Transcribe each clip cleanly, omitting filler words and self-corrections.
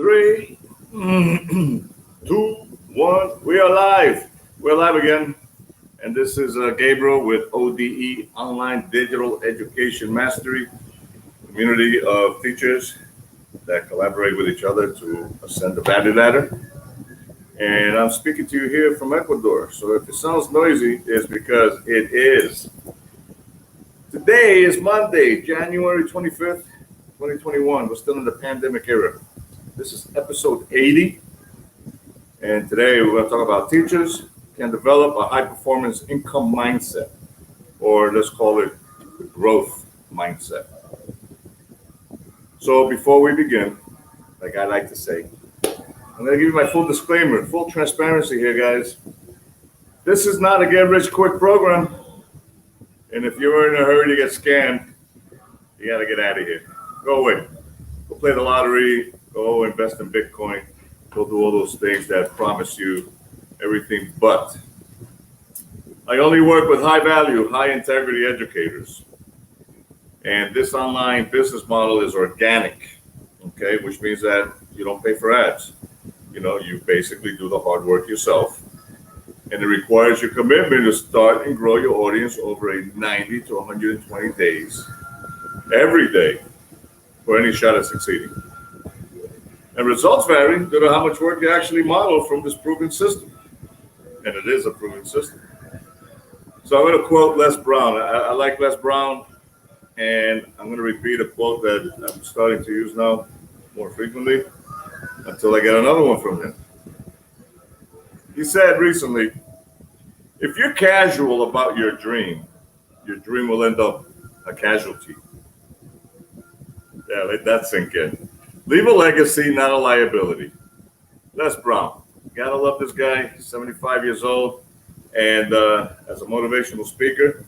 Three, two, one. We are live. We're live again. And this is Gabriel with ODE, Online Digital Education Mastery, community of teachers that collaborate with each other to ascend the value ladder. And I'm speaking to you here from Ecuador. So if it sounds noisy, it's because it is. Today is Monday, January 25th, 2021. We're still in the pandemic era. This is episode 80. And today we're going to talk about teachers can develop a high-performance income mindset, or let's call it the growth mindset. So before we begin, like I like to say, I'm going to give you my full disclaimer, full transparency here, guys. This is not a get-rich-quick program. And if you're in a hurry to get scammed, you got to get out of here. Go away. Go play the lottery. Go invest in Bitcoin. Go do all those things that promise you everything but. I only work with high-value, high-integrity educators. And this online business model is organic, okay, which means that you don't pay for ads. You know, you basically do the hard work yourself. And it requires your commitment to start and grow your audience over a 90 to 120 days, every day, for any shot at succeeding. And results vary due to how much work you actually model from this proven system. And it is a proven system. So I'm going to quote Les Brown. I like Les Brown, and I'm going to repeat a quote that I'm starting to use now more frequently until I get another one from him. He said recently, if you're casual about your dream will end up a casualty. Yeah, let that sink in. Leave a legacy, not a liability. Les Brown. Gotta love this guy. 75 years old. And as a motivational speaker,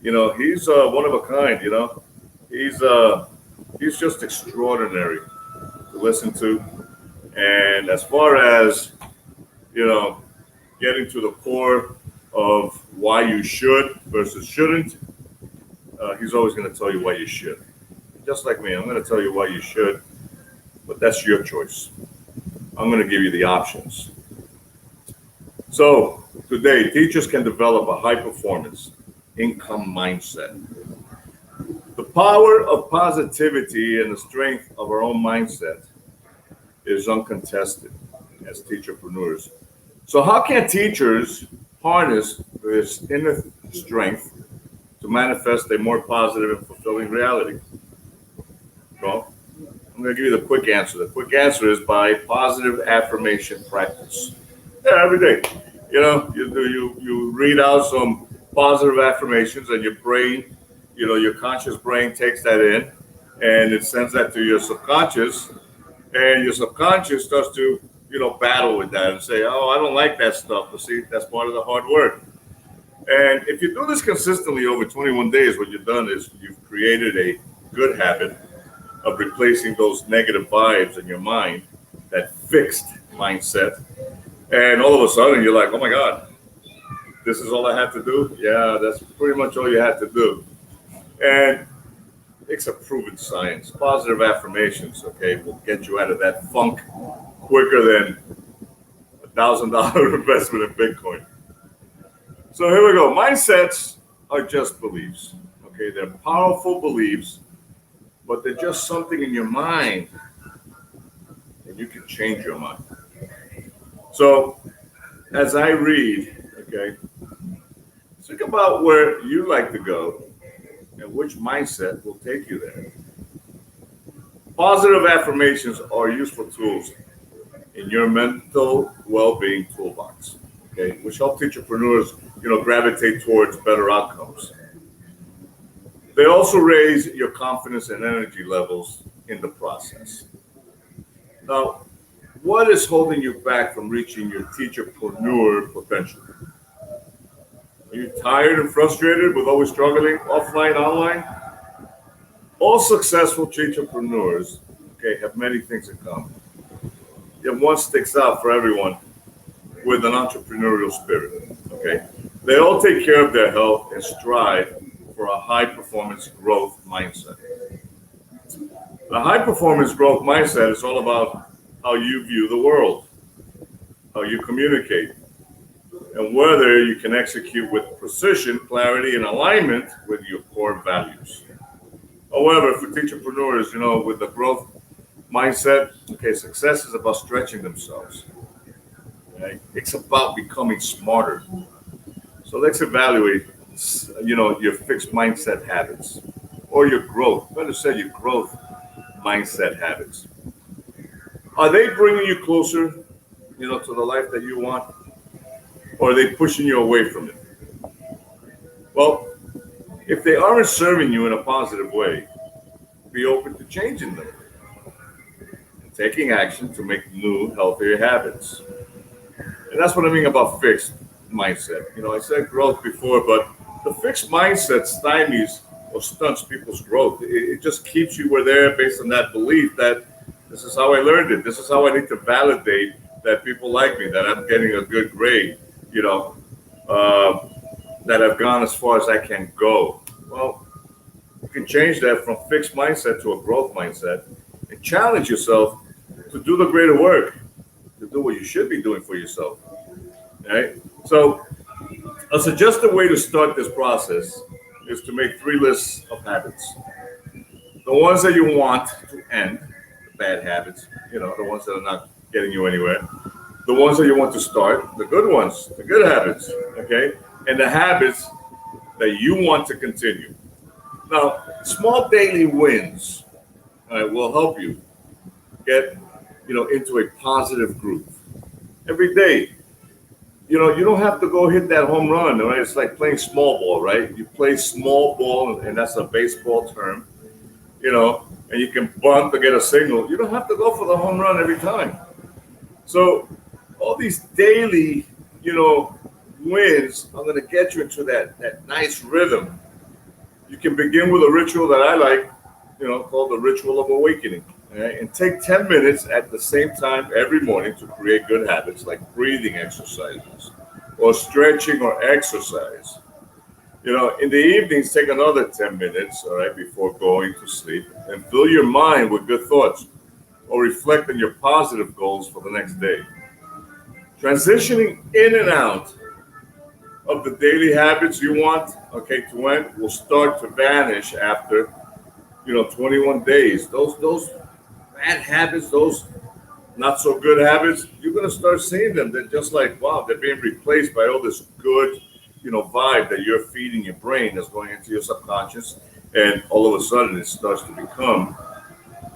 you know, he's one of a kind, you know. He's just extraordinary to listen to. And as far as, you know, getting to the core of why you should versus shouldn't, he's always going to tell you why you should. Just like me, I'm going to tell you why you should, but that's your choice. I'm going to give you the options. So today, teachers can develop a high-performance income mindset. The power of positivity and the strength of our own mindset is uncontested as teacherpreneurs. So how can teachers harness this inner strength to manifest a more positive and fulfilling reality? Well, I'm going to give you the quick answer. The quick answer is by positive affirmation practice. Yeah, every day. You know, you read out some positive affirmations, and your brain, you know, your conscious brain takes that in, and it sends that to your subconscious, and your subconscious starts to, you know, battle with that and say, oh, I don't like that stuff. But see, that's part of the hard work. And if you do this consistently over 21 days, what you've done is you've created a good habit of replacing those negative vibes in your mind, that fixed mindset. And all of a sudden you're like, oh my God, this is all I have to do? Yeah, that's pretty much all you have to do. And it's a proven science. Positive affirmations, okay, will get you out of that funk quicker than $1,000 investment in Bitcoin. So here we go. Mindsets are just beliefs, okay? They're powerful beliefs, but they're just something in your mind, and you can change your mind. So as I read, okay, think about where you like to go and which mindset will take you there. Positive affirmations are useful tools in your mental well-being toolbox, okay, which help teacherpreneurs, you know, gravitate towards better outcomes. They also raise your confidence and energy levels in the process. Now, what is holding you back from reaching your teacherpreneur potential? Are you tired and frustrated with always struggling offline, online? All successful teacherpreneurs, okay, have many things in common. Yet one sticks out for everyone with an entrepreneurial spirit, okay? They all take care of their health and strive for a high-performance growth mindset. A high-performance growth mindset is all about how you view the world, how you communicate, and whether you can execute with precision, clarity, and alignment with your core values. However, for entrepreneurs, with the growth mindset, okay, success is about stretching themselves. Right? It's about becoming smarter. So let's evaluate, your fixed mindset habits or your growth. Better say your growth mindset habits. Are they bringing you closer, to the life that you want, or are they pushing you away from it? Well, if they aren't serving you in a positive way, be open to changing them and taking action to make new, healthier habits. And that's what I mean about fixed mindset. I said growth before, but the fixed mindset stymies or stunts people's growth. It just keeps you where they're based on that belief that this is how I learned it. This is how I need to validate that people like me, that I'm getting a good grade, that I've gone as far as I can go. Well, you can change that from fixed mindset to a growth mindset and challenge yourself to do the greater work, to do what you should be doing for yourself. Right? So a suggested way to start this process is to make 3 lists of habits. The ones that you want to end, the bad habits, the ones that are not getting you anywhere. The ones that you want to start, the good ones, the good habits, okay? And the habits that you want to continue. Now, small daily wins, will help you get, into a positive groove. Every day, you don't have to go hit that home run, right? It's like playing small ball, right? You play small ball, and that's a baseball term, and you can bunt to get a single. You don't have to go for the home run every time. So all these daily, wins are going to get you into that nice rhythm. You can begin with a ritual that I like, called the ritual of awakening. Right? And take 10 minutes at the same time every morning to create good habits like breathing exercises or stretching or exercise. In the evenings, take another 10 minutes, all right, before going to sleep and fill your mind with good thoughts or reflect on your positive goals for the next day. Transitioning in and out of the daily habits you want, okay, to end will start to vanish after, 21 days. Those bad habits, those not so good habits, you're going to start seeing them. They're just like, wow, they're being replaced by all this good, vibe that you're feeding your brain that's going into your subconscious. And all of a sudden it starts to become,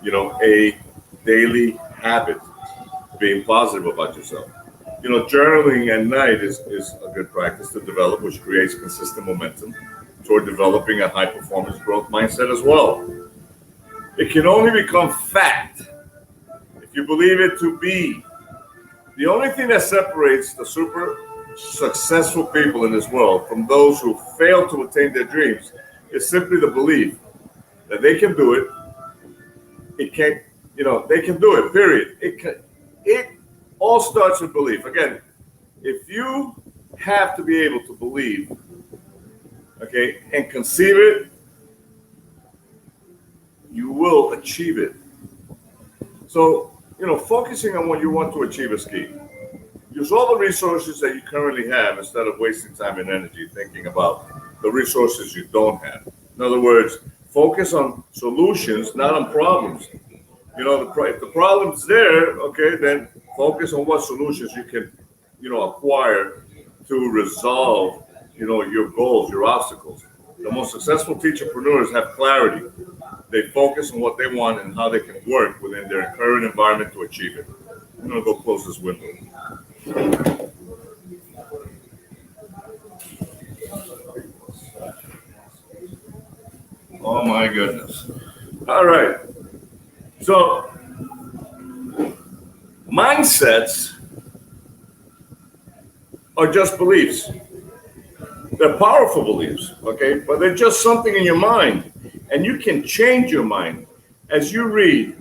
a daily habit, being positive about yourself. Journaling at night is a good practice to develop, which creates consistent momentum toward developing a high performance growth mindset as well. It can only become fact if you believe it to be. The only thing that separates the super successful people in this world from those who fail to attain their dreams is simply the belief that they can do it. It can't, they can do it, period. It all starts with belief. Again, if you have to be able to believe, okay, and conceive it, you will achieve it. So, focusing on what you want to achieve is key. Use all the resources that you currently have instead of wasting time and energy thinking about the resources you don't have. In other words, focus on solutions, not on problems. If the problem's there, okay, then focus on what solutions you can, acquire to resolve, your goals, your obstacles. The most successful entrepreneurs have clarity. They focus on what they want and how they can work within their current environment to achieve it. I'm going to go close this window. Oh my goodness. All right. So, mindsets are just beliefs. They're powerful beliefs, okay? But they're just something in your mind. And you can change your mind. As you read,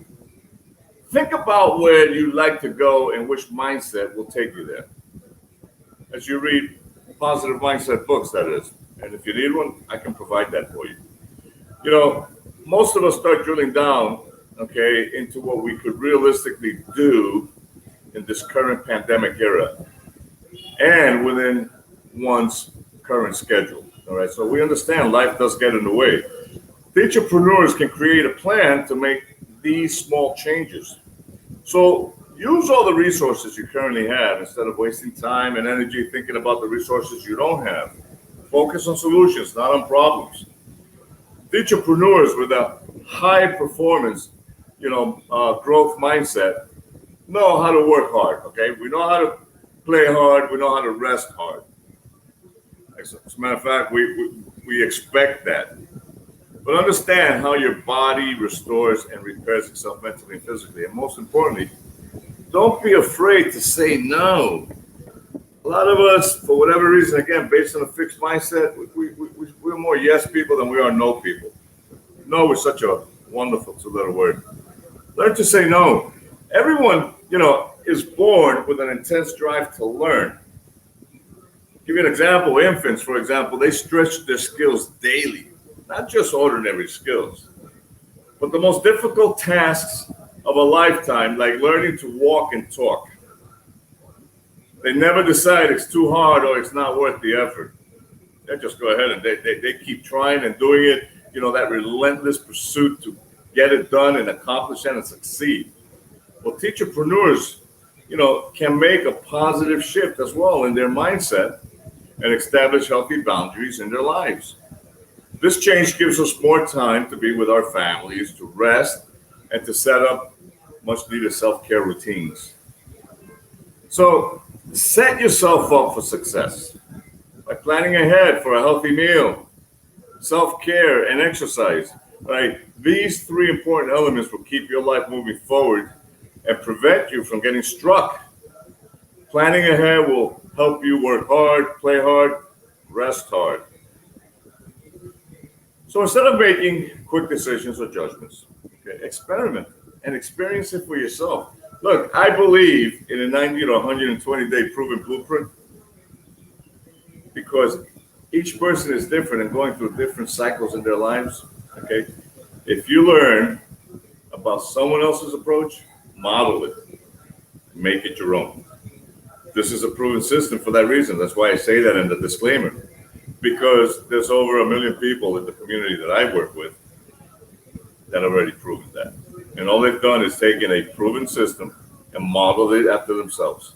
think about where you'd like to go and which mindset will take you there. As you read positive mindset books, that is. And if you need one, I can provide that for you. Most of us start drilling down okay, into what we could realistically do in this current pandemic era and within one's current schedule. All right, so we understand life does get in the way. Entrepreneurs can create a plan to make these small changes. So use all the resources you currently have instead of wasting time and energy thinking about the resources you don't have. Focus on solutions, not on problems. Entrepreneurs with a high performance, growth mindset know how to work hard. Okay, we know how to play hard. We know how to rest hard. As a matter of fact, we expect that. But understand how your body restores and repairs itself mentally and physically. And most importantly, don't be afraid to say no. A lot of us, for whatever reason, again, based on a fixed mindset, we're more yes people than we are no people. No is such a wonderful two-letter word. Learn to say no. Everyone, is born with an intense drive to learn. Give you an example. Infants, for example, they stretch their skills daily, not just ordinary skills, but the most difficult tasks of a lifetime, like learning to walk and talk. They never decide it's too hard or it's not worth the effort. They just go ahead and they keep trying and doing it, that relentless pursuit to get it done and accomplish it and succeed. Well, entrepreneurs, can make a positive shift as well in their mindset and establish healthy boundaries in their lives. This change gives us more time to be with our families, to rest, and to set up much needed self-care routines. So set yourself up for success by planning ahead for a healthy meal, self-care, and exercise. Right? These three important elements will keep your life moving forward and prevent you from getting struck. Planning ahead will help you work hard, play hard, rest hard. So instead of making quick decisions or judgments, experiment and experience it for yourself. Look, I believe in a 90 to 120 day proven blueprint because each person is different and going through different cycles in their lives. Okay, if you learn about someone else's approach, model it, make it your own. This is a proven system for that reason. That's why I say that in the disclaimer, because there's over 1 million people in the community that I work with that already proven that. And all they've done is taken a proven system and modeled it after themselves.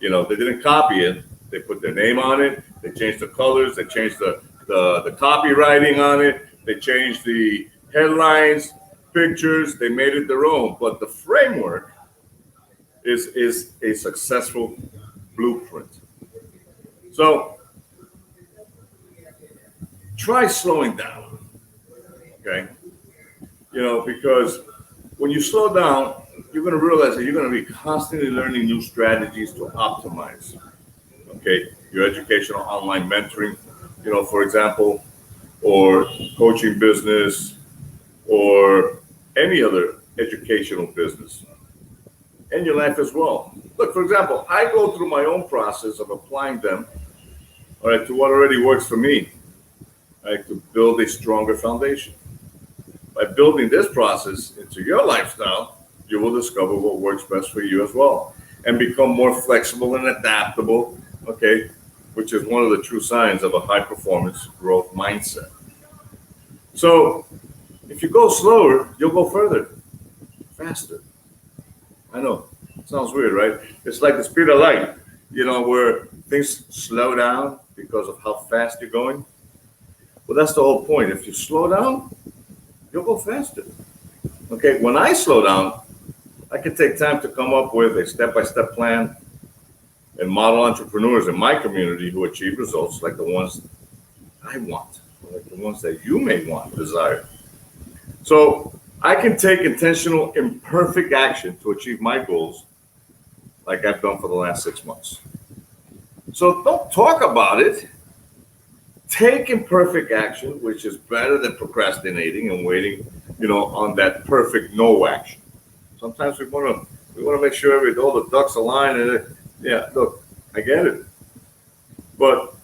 They didn't copy it. They put their name on it. They changed the colors. They changed the copywriting on it. They changed the headlines, pictures. They made it their own. But the framework is a successful blueprint. So try slowing down, okay? Because when you slow down, you're going to realize that you're going to be constantly learning new strategies to optimize, okay? Your educational online mentoring, for example, or coaching business, or any other educational business, and your life as well. Look, for example, I go through my own process of applying them, all right, to what already works for me, right, to build a stronger foundation. By building this process into your lifestyle, you will discover what works best for you as well and become more flexible and adaptable, okay, which is one of the true signs of a high performance growth mindset. So if you go slower, you'll go further, faster. I know, it sounds weird, right? It's like the speed of light, where things slow down because of how fast you're going. Well, that's the whole point. If you slow down, you'll go faster. Okay, when I slow down, I can take time to come up with a step-by-step plan and model entrepreneurs in my community who achieve results like the ones I want, like the ones that you may want, desire. So I can take intentional, imperfect action to achieve my goals like I've done for the last 6 months. So don't talk about it. Take imperfect action, which is better than procrastinating and waiting, on that perfect no action. Sometimes we want to make sure all the ducks align. And look, I get it, but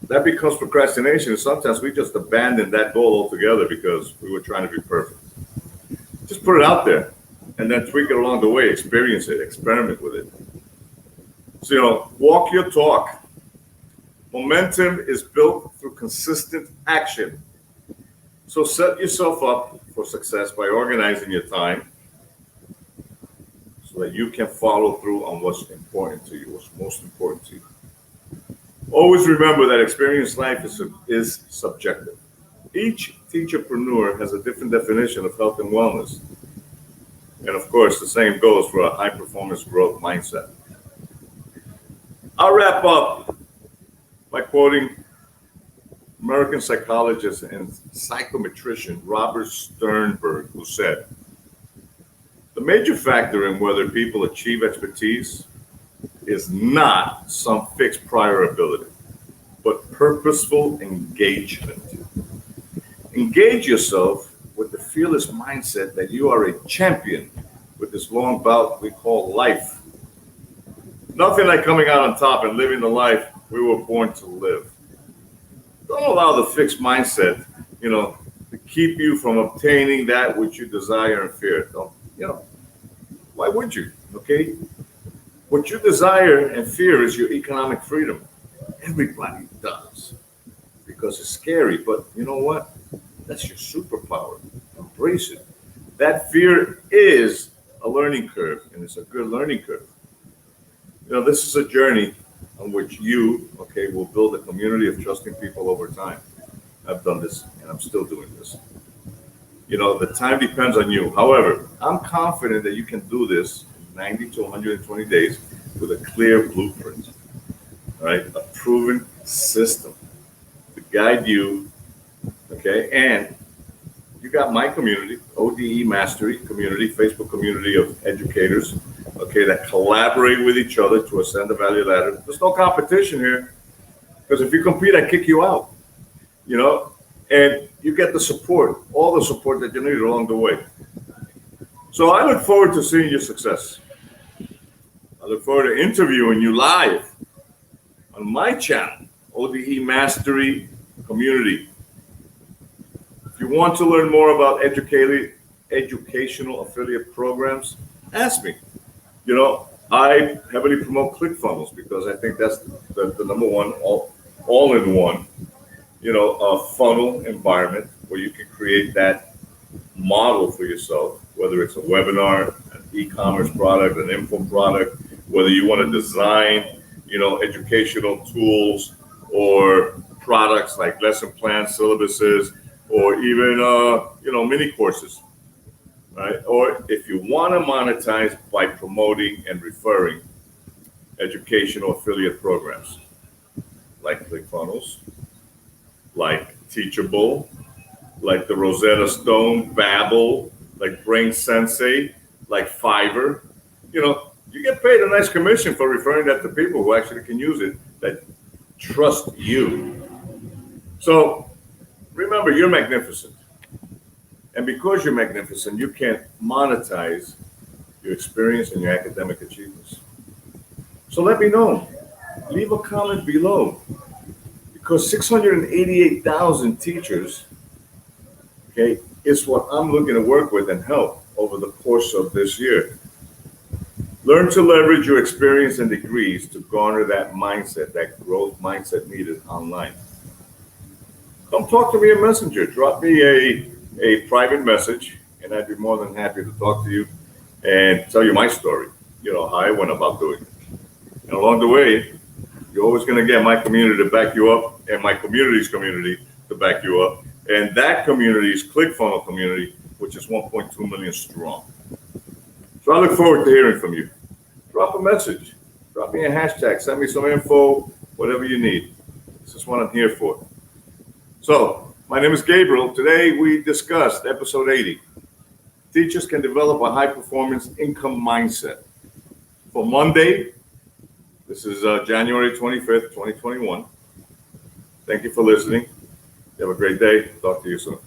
that becomes procrastination. And sometimes we just abandon that goal altogether because we were trying to be perfect. Just put it out there. and then tweak it along the way, experience it, experiment with it. So, walk your talk. Momentum is built through consistent action. So set yourself up for success by organizing your time so that you can follow through on what's important to you, what's most important to you. Always remember that experienced life is subjective. Each teacherpreneur has a different definition of health and wellness. And of course, the same goes for a high-performance growth mindset. I'll wrap up by quoting American psychologist and psychometrician Robert Sternberg, who said, "The major factor in whether people achieve expertise is not some fixed prior ability, but purposeful engagement. Engage yourself with the fearless mindset that you are a champion with this long bout we call life. Nothing like coming out on top and living the life we were born to live. Don't allow the fixed mindset, to keep you from obtaining that which you desire and fear. Don't, why would you? Okay? What you desire and fear is your economic freedom. Everybody does because it's scary, but you know what? That's your superpower. Embrace it. That fear is a learning curve, and it's a good learning curve. This is a journey on which you, will build a community of trusting people over time. I've done this, and I'm still doing this. The time depends on you. However, I'm confident that you can do this in 90 to 120 days with a clear blueprint, all right? A proven system to guide you, And you got my community, ODE Mastery community, Facebook community of educators, that collaborate with each other to ascend the value ladder. There's no competition here, because if you compete, I kick you out, and you get the support, all the support that you need along the way. So I look forward to seeing your success. I look forward to interviewing you live on my channel, ODE Mastery Community. If you want to learn more about educational affiliate programs, ask me. I heavily promote ClickFunnels because I think that's the number one all-in-one, funnel environment where you can create that model for yourself, whether it's a webinar, an e-commerce product, an info product, whether you want to design, educational tools or products like lesson plans, syllabuses, or even, mini courses. Right? Or if you want to monetize by promoting and referring educational affiliate programs like ClickFunnels, like Teachable, like the Rosetta Stone, Babbel, like Brain Sensei, like Fiverr, you get paid a nice commission for referring that to people who actually can use it, that trust you. So remember, you're magnificent. And because you're magnificent, you can monetize your experience and your academic achievements. So let me know. Leave a comment below. Because 688,000 teachers, is what I'm looking to work with and help over the course of this year. Learn to leverage your experience and degrees to garner that mindset, that growth mindset needed online. Come talk to me in Messenger. Drop me a private message, and I'd be more than happy to talk to you and tell you my story, how I went about doing it. And along the way, you're always going to get my community to back you up and my community's community to back you up. And that community is ClickFunnels community, which is 1.2 million strong. So I look forward to hearing from you. Drop a message. Drop me a hashtag. Send me some info, whatever you need. This is what I'm here for. So my name is Gabriel. Today we discussed episode 80. Teachers can develop a high-performance income mindset. For Monday, this is January 25th, 2021. Thank you for listening. You have a great day. Talk to you soon.